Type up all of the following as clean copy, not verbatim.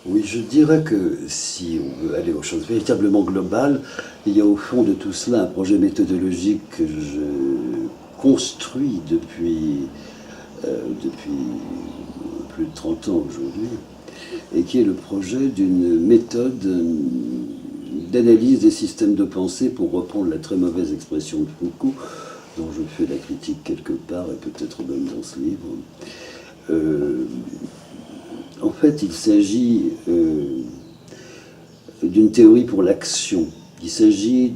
Oui, je dirais que si on veut aller aux choses véritablement globales, il y a au fond de tout cela un projet méthodologique que je construis depuis plus de 30 ans aujourd'hui, et qui est le projet d'une méthode d'analyse des systèmes de pensée, pour reprendre la très mauvaise expression de Foucault, dont je fais la critique quelque part, et peut-être même dans ce livre. Euh, En fait, il s'agit d'une théorie pour l'action. Il s'agit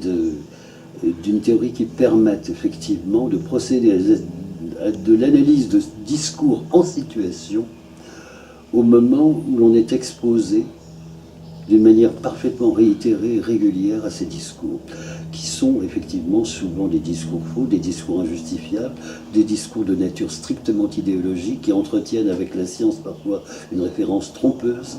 d'une théorie qui permette effectivement de procéder à de l'analyse de discours en situation au moment où l'on est exposé d'une manière parfaitement réitérée et régulière à ces discours, qui sont effectivement souvent des discours faux, des discours injustifiables, des discours de nature strictement idéologique, qui entretiennent avec la science parfois une référence trompeuse.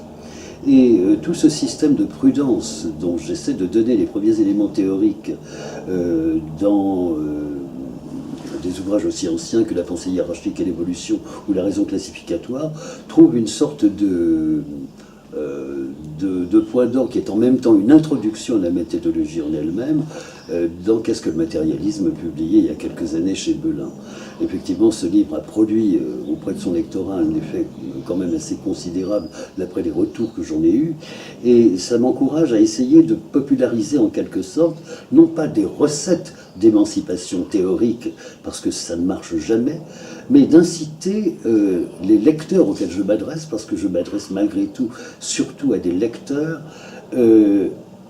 Et tout ce système de prudence dont j'essaie de donner les premiers éléments théoriques dans des ouvrages aussi anciens que la pensée hiérarchique et l'évolution ou la raison classificatoire, trouve une sorte de point d'or qui est en même temps une introduction à la méthodologie en elle-même, dans Qu'est-ce que le matérialisme, publié il y a quelques années chez Belin. Effectivement, ce livre a produit auprès de son lectorat un effet quand même assez considérable d'après les retours que j'en ai eus, et ça m'encourage à essayer de populariser en quelque sorte, non pas des recettes d'émancipation théorique, parce que ça ne marche jamais, mais d'inciter les lecteurs auxquels je m'adresse, parce que je m'adresse malgré tout surtout à des lecteurs,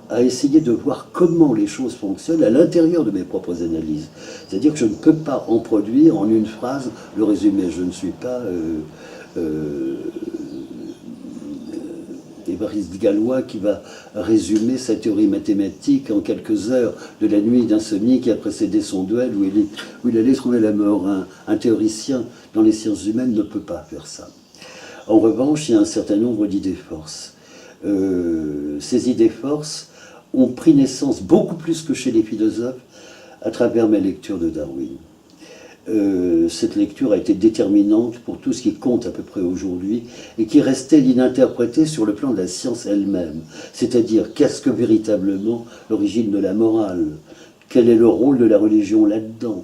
à essayer de voir comment les choses fonctionnent à l'intérieur de mes propres analyses. C'est-à-dire que je ne peux pas en produire en une phrase le résumé. Je ne suis pas Évariste Galois qui va résumer sa théorie mathématique en quelques heures de la nuit d'insomnie qui a précédé son duel où il allait trouver la mort. Un théoricien dans les sciences humaines ne peut pas faire ça. En revanche, il y a un certain nombre d'idées-forces. Ces idées-forces ont pris naissance beaucoup plus que chez les philosophes à travers ma lecture de Darwin. Cette lecture a été déterminante pour tout ce qui compte à peu près aujourd'hui et qui restait ininterprété sur le plan de la science elle-même. C'est-à-dire, qu'est-ce que véritablement l'origine de la morale? Quel est le rôle de la religion là-dedans?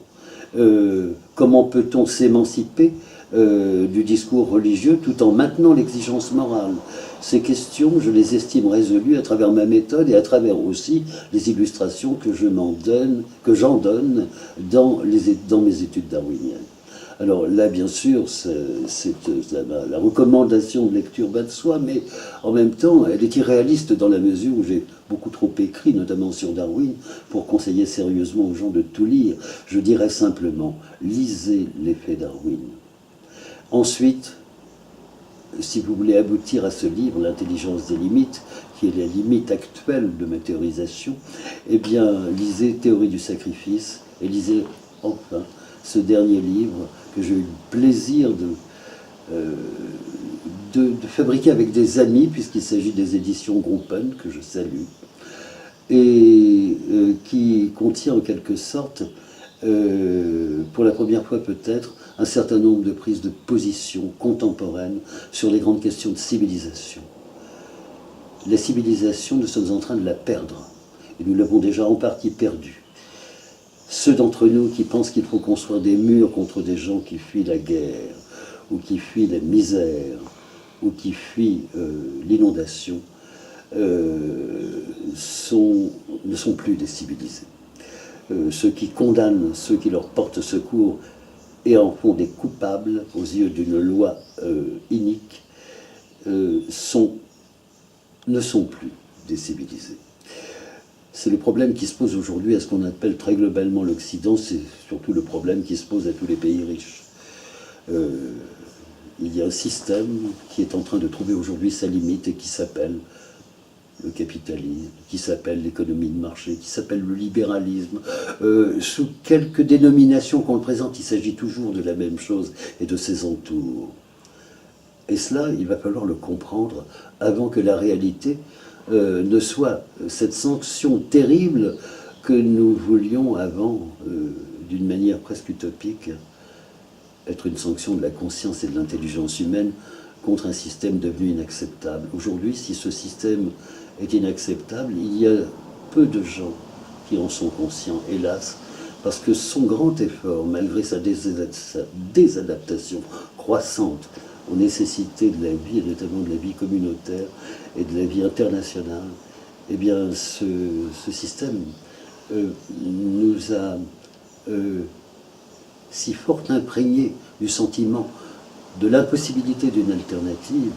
Comment peut-on s'émanciper du discours religieux tout en maintenant l'exigence morale? Ces questions, je les estime résolues à travers ma méthode et à travers aussi les illustrations que j'en donne dans mes études darwiniennes. Alors là, bien sûr, la recommandation de lecture va de soi, mais en même temps, elle est irréaliste dans la mesure où j'ai beaucoup trop écrit, notamment sur Darwin, pour conseiller sérieusement aux gens de tout lire. Je dirais simplement, lisez l'effet Darwin. Ensuite, si vous voulez aboutir à ce livre, L'intelligence des limites, qui est la limite actuelle de ma théorisation, eh bien, lisez Théorie du sacrifice et lisez enfin ce dernier livre que j'ai eu le plaisir de fabriquer avec des amis, puisqu'il s'agit des éditions Groupen, que je salue, et qui contient en quelque sorte, pour la première fois peut-être, un certain nombre de prises de position contemporaines sur les grandes questions de civilisation. La civilisation, nous sommes en train de la perdre, et nous l'avons déjà en partie perdue. Ceux d'entre nous qui pensent qu'il faut construire des murs contre des gens qui fuient la guerre, ou qui fuient la misère, ou qui fuient l'inondation, ne sont plus des civilisés. Ceux qui condamnent ceux qui leur portent secours et en font des coupables aux yeux d'une loi inique, ne sont plus des civilisés. C'est le problème qui se pose aujourd'hui à ce qu'on appelle très globalement l'Occident, c'est surtout le problème qui se pose à tous les pays riches. Il y a un système qui est en train de trouver aujourd'hui sa limite et qui s'appelle le capitalisme, qui s'appelle l'économie de marché, qui s'appelle le libéralisme. Sous quelques dénominations qu'on le présente, il s'agit toujours de la même chose et de ses entours. Et cela, il va falloir le comprendre avant que la réalité ne soit cette sanction terrible que nous voulions avant, d'une manière presque utopique, être une sanction de la conscience et de l'intelligence humaine, contre un système devenu inacceptable. Aujourd'hui, si ce système est inacceptable, il y a peu de gens qui en sont conscients, hélas, parce que son grand effort, malgré sa désadaptation croissante aux nécessités de la vie, et notamment de la vie communautaire et de la vie internationale, eh bien, ce système nous a si fort imprégné du sentiment de l'impossibilité d'une alternative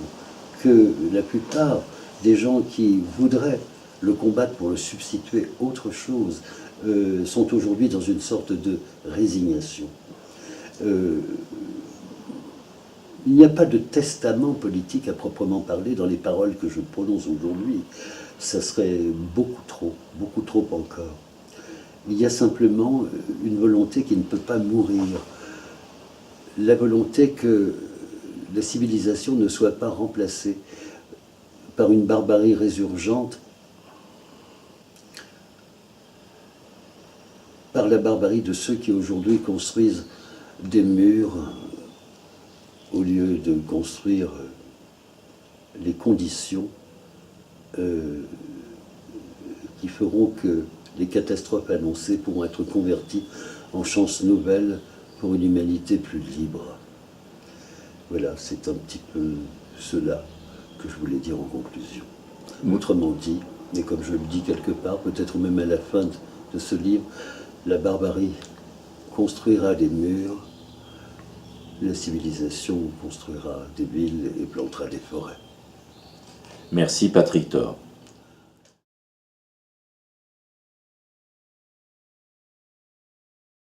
que la plupart des gens qui voudraient le combattre pour le substituer autre chose sont aujourd'hui dans une sorte de résignation. Il n'y a pas de testament politique à proprement parler dans les paroles que je prononce aujourd'hui. Ça serait beaucoup trop encore. Il y a simplement une volonté qui ne peut pas mourir. La volonté que la civilisation ne soit pas remplacée par une barbarie résurgente, par la barbarie de ceux qui aujourd'hui construisent des murs au lieu de construire les conditions qui feront que les catastrophes annoncées pourront être converties en chances nouvelles pour une humanité plus libre. Voilà, c'est un petit peu cela que je voulais dire en conclusion. Autrement dit, et comme je le dis quelque part, peut-être même à la fin de ce livre, la barbarie construira des murs, la civilisation construira des villes et plantera des forêts. Merci Patrick Thor.